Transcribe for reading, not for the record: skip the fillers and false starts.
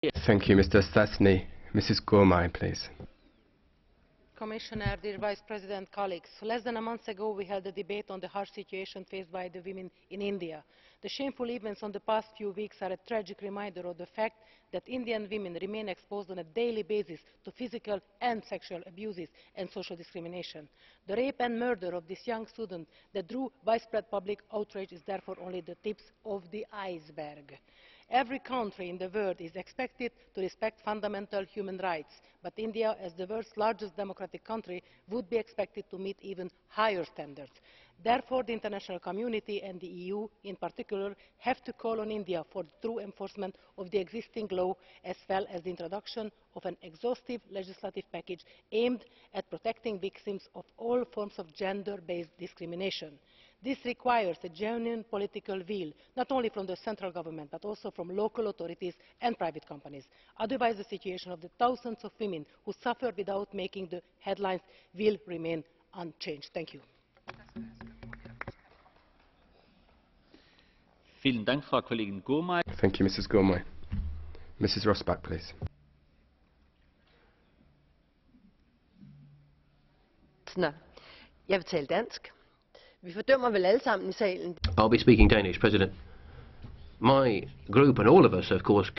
Thank you, Mr. Stasny. Mrs. Gourmay, please. Commissioner, dear Vice President, colleagues, less than a month ago we held a debate on the harsh situation faced by the women in India. The shameful events of the past few weeks are a tragic reminder of the fact that Indian women remain exposed on a daily basis to physical and sexual abuses and social discrimination. The rape and murder of this young student that drew widespread public outrage is therefore only the tip of the iceberg. Every country in the world is expected to respect fundamental human rights, but India, as the world's largest democratic country, would be expected to meet even higher standards. Therefore, the international community and the EU in particular have to call on India for the true enforcement of the existing law, as well as the introduction of an exhaustive legislative package aimed at protecting victims of all forms of gender-based discrimination. This requires a genuine political will, not only from the central government, but also from local authorities and private companies. Otherwise, the situation of the thousands of women who suffer without making the headlines will remain unchanged. Thank you. Thank you, Mrs. Gourmay. Mrs. Rosbach, please. Jeg vil tale dansk. Vi fordømmer vel alle sammen i salen. I'll be speaking Danish, President. My group and all of us, of course,